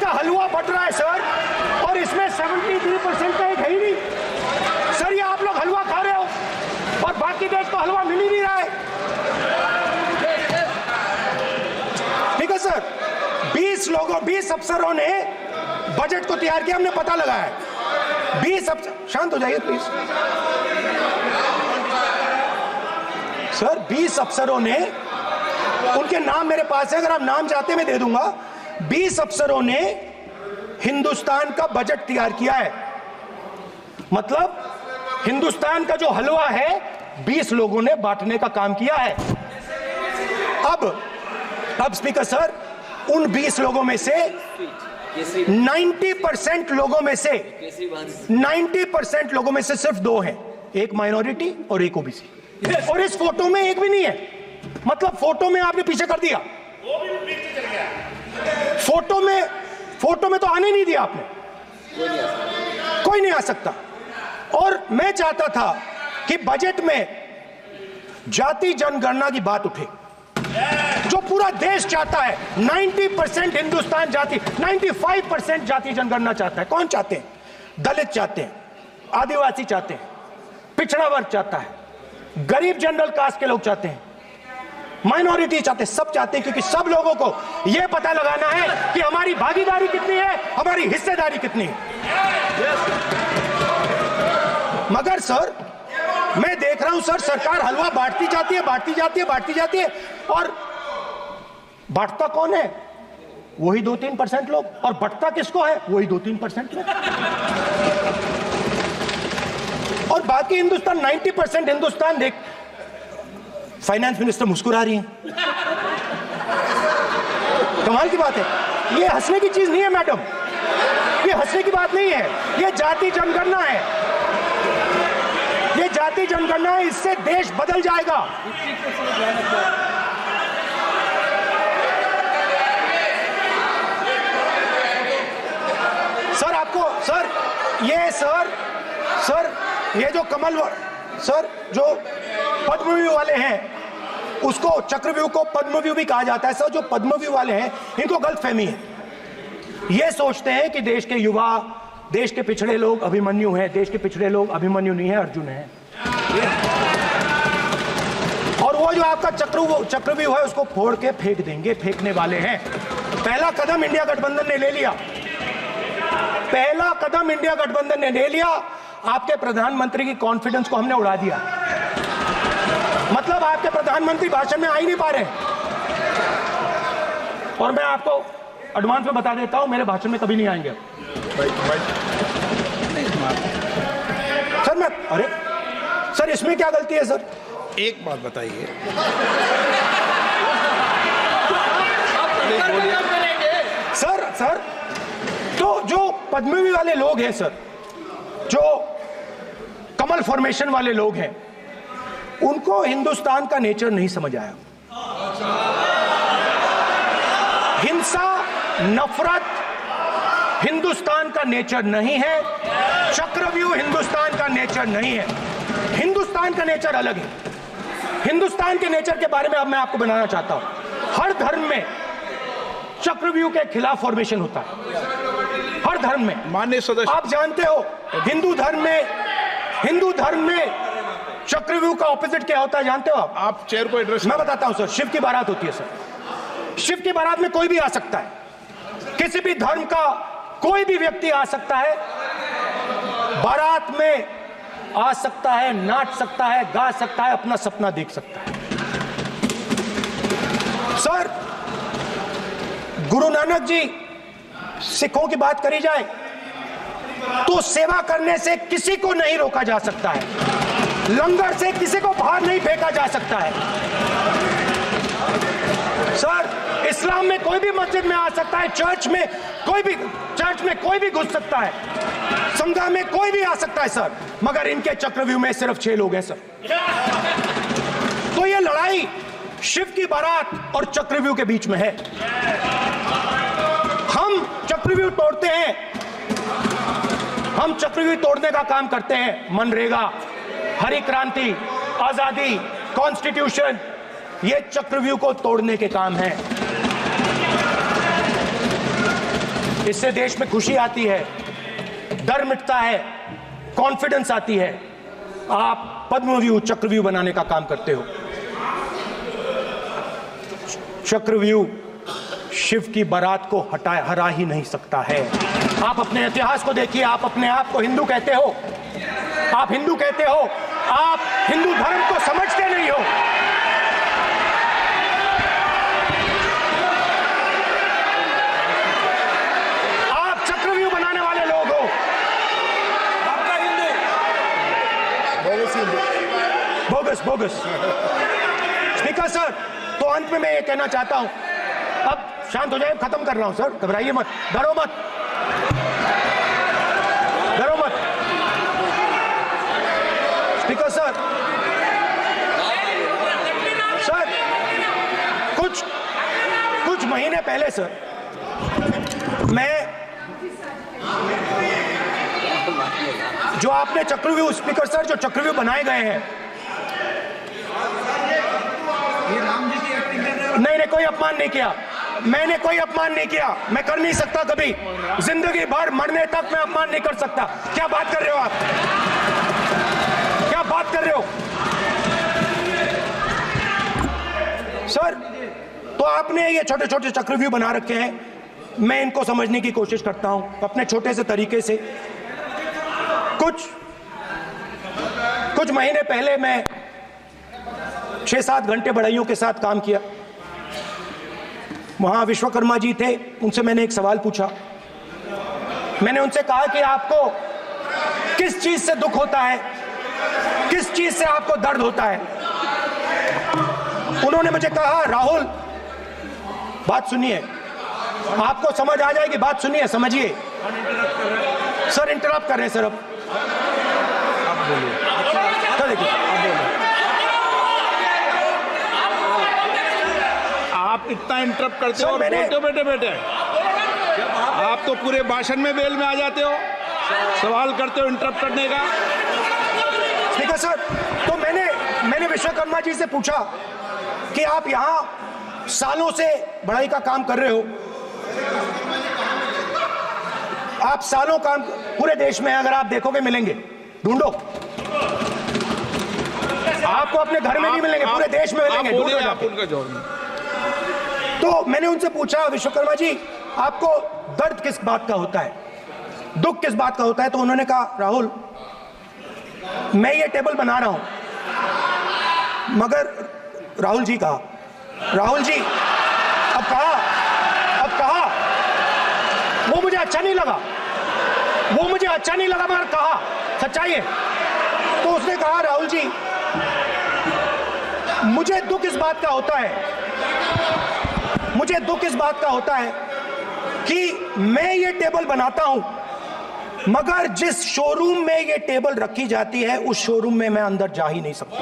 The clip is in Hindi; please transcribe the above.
का हलवा बट रहा है सर, और इसमें 73% का एक है ही नहीं सर। ये आप लोग हलवा खा रहे हो और बाकी देश को हलवा मिल ही नहीं रहा है। ठीक है सर, 20 अफसरों ने बजट को तैयार किया, हमने पता लगाया है। 20 अफसर, शांत हो जाइए प्लीज सर। 20 अफसरों ने, उनके नाम मेरे पास है, अगर आप नाम चाहते मैं दे दूंगा। 20 अफसरों ने हिंदुस्तान का बजट तैयार किया है। मतलब हिंदुस्तान का जो हलवा है 20 लोगों ने बांटने का काम किया है। अब स्पीकर सर, उन 20 लोगों में से 90% लोगों में से 90% लोगों में से सिर्फ 2 हैं, एक माइनॉरिटी और एक ओबीसी। और इस फोटो में एक भी नहीं है। मतलब फोटो में आपने पीछे कर दिया, वो भी पीछे चल गया। फोटो में तो आने नहीं दिया आपने, कोई नहीं आ सकता। और मैं चाहता था कि बजट में जाति जनगणना की बात उठे, जो पूरा देश चाहता है। 90% हिंदुस्तान जाति, 95% जाति जनगणना चाहता है। कौन चाहते हैं? दलित चाहते हैं, आदिवासी चाहते हैं, पिछड़ा वर्ग चाहता है, गरीब जनरल कास्ट के लोग चाहते हैं, माइनॉरिटी चाहते हैं, सब चाहते हैं। क्योंकि सब लोगों को यह पता लगाना है कि हमारी भागीदारी कितनी है, हमारी हिस्सेदारी कितनी है। मगर सर, मैं देख रहा हूं सर, सरकार हलवा बांटती जाती है, और बांटता कौन है? वही 2-3% लोग, और बंटता किसको है? वही 2-3% लोग। और बाकी हिंदुस्तान, 90% हिंदुस्तान देख। फाइनेंस मिनिस्टर मुस्कुरा रही हैं। कमाल की बात है। ये हंसने की चीज नहीं है मैडम, ये हंसने की बात नहीं है। ये जाति जनगणना है, ये जाति जनगणना है। इससे देश बदल जाएगा। सर आपको सर ये जो कमल सर, जो पद्मव्यूह वाले हैं, उसको चक्रव्यूह को पद्मव्यूह भी कहा जाता है सर। जो पद्मव्यूह वाले हैं, इनको गलतफहमी है। ये सोचते हैं कि देश के युवा, देश के पिछड़े लोग अभिमन्यु हैं। देश के पिछड़े लोग अभिमन्यु नहीं है, अर्जुन है। और वो जो आपका चक्रव्यूह है, उसको फोड़ के फेंक देंगे, फेंकने वाले हैं। पहला कदम इंडिया गठबंधन ने ले लिया, पहला कदम इंडिया गठबंधन ने ले लिया। आपके प्रधानमंत्री की कॉन्फिडेंस को हमने उड़ा दिया। मतलब आपके प्रधानमंत्री भाषण में आ ही नहीं पा रहे। और मैं आपको एडवांस में बता देता हूं, मेरे भाषण में कभी नहीं आएंगे सर। अरे सर, इसमें क्या गलती है सर? एक बात बताइए, सर तो जो पद्मव्यूह वाले लोग हैं सर, जो कमल फॉर्मेशन वाले लोग हैं, उनको हिंदुस्तान का नेचर नहीं समझ आया। हिंसा, नफरत हिंदुस्तान का नेचर नहीं है। चक्रव्यूह हिंदुस्तान का नेचर नहीं है। हिंदुस्तान का नेचर अलग है। हिंदुस्तान के नेचर के बारे में अब मैं आपको बनाना चाहता हूं। हर धर्म में चक्रव्यूह के खिलाफ फॉर्मेशन होता है, हर धर्म में। माननीय सदस्य, आप जानते हो हिंदू धर्म में चक्रव्यूह का ऑपोजिट क्या होता है, जानते हो आप चेयर को एड्रेस। मैं बताता हूं सर। शिव की बारात होती है सर। शिव की बारात में कोई भी आ सकता है, किसी भी धर्म का कोई भी व्यक्ति आ सकता है, बारात में आ सकता है, नाच सकता है, गा सकता है, अपना सपना देख सकता है। सर, गुरु नानक जी, सिखों की बात करी जाए तो सेवा करने से किसी को नहीं रोका जा सकता है, लंगर से किसी को बाहर नहीं फेंका जा सकता है। सर, इस्लाम में कोई भी मस्जिद में आ सकता है, चर्च में कोई भी घुस सकता है, संघा में कोई भी आ सकता है सर। मगर इनके चक्रव्यूह में सिर्फ 6 लोग हैं सर। तो ये लड़ाई शिव की बारात और चक्रव्यूह के बीच में है। हम चक्रव्यूह तोड़ते हैं, हम चक्रव्यूह तोड़ने का काम करते हैं। मनरेगा, हरी क्रांति, आजादी, कॉन्स्टिट्यूशन, ये चक्रव्यूह को तोड़ने के काम है। इससे देश में खुशी आती है, डर मिटता है, कॉन्फिडेंस आती है। आप पद्मव्यूह चक्रव्यूह बनाने का काम करते हो। चक्रव्यूह शिव की बारात को हरा ही नहीं सकता है। आप अपने इतिहास को देखिए, आप अपने आप को हिंदू कहते हो, आप हिंदू कहते हो, आप हिंदू धर्म को समझते नहीं हो। आप चक्रव्यूह बनाने वाले लोग हो। आपका Hindu bogus bogus. Speaker sir, तो अंत में मैं ये कहना चाहता हूं, अब शांत हो जाए, खत्म कर रहा हूं सर, घबराइए मत, डरो मत, डरो मत। स्पीकर सर, सर कुछ महीने पहले सर, मैं जो आपने चक्रव्यूह, स्पीकर सर, जो चक्रव्यूह बनाए गए हैं, नहीं, कोई अपमान नहीं किया, मैंने कोई अपमान नहीं किया, मैं कर नहीं सकता कभी, जिंदगी भर मरने तक मैं अपमान नहीं कर सकता। क्या बात कर रहे हो आप, क्या बात कर रहे हो सर? तो आपने ये छोटे छोटे चक्रव्यूह बना रखे हैं, मैं इनको समझने की कोशिश करता हूं अपने छोटे से तरीके से। कुछ महीने पहले मैं 6-7 घंटे बढ़इयों के साथ काम किया। वहां विश्वकर्मा जी थे, उनसे मैंने एक सवाल पूछा। मैंने उनसे कहा कि आपको किस चीज से दुख होता है, किस चीज से आपको दर्द होता है? उन्होंने मुझे कहा, राहुल बात सुनिए, आपको समझ आ जाएगी, बात सुनिए, समझिए। सर इंटरप्ट कर रहे हैं सर, अब देखिए, आप इतना इंटरप्ट करते हो और मैंने बोलते बैठे आप तो पूरे भाषण में बेल में आ जाते हो, सवाल करते हो इंटरप्ट करने का। स्पीकर सर, तो मैंने विश्वकर्मा जी से पूछा कि आप यहां सालों से बढ़ाई का काम कर रहे हो, आप सालों काम पूरे देश में अगर आप देखोगे मिलेंगे, ढूंढो, आपको अपने घर में नहीं मिलेंगे, पूरे देश में मिलेंगे, ढूंढो आप उनका जवाब। तो मैंने उनसे पूछा, विश्वकर्मा जी आपको दर्द किस बात का होता है, दुख किस बात का होता है? तो उन्होंने कहा, राहुल मैं ये टेबल बना रहा हूं, मगर राहुल जी कहा, राहुल जी अब कहा वो मुझे अच्छा नहीं लगा, मगर कहा सच्चाई है। तो उसने कहा, राहुल जी मुझे दुख इस बात का होता है, कि मैं ये टेबल बनाता हूं, मगर जिस शोरूम में ये टेबल रखी जाती है उस शोरूम में मैं अंदर जा ही नहीं सकता।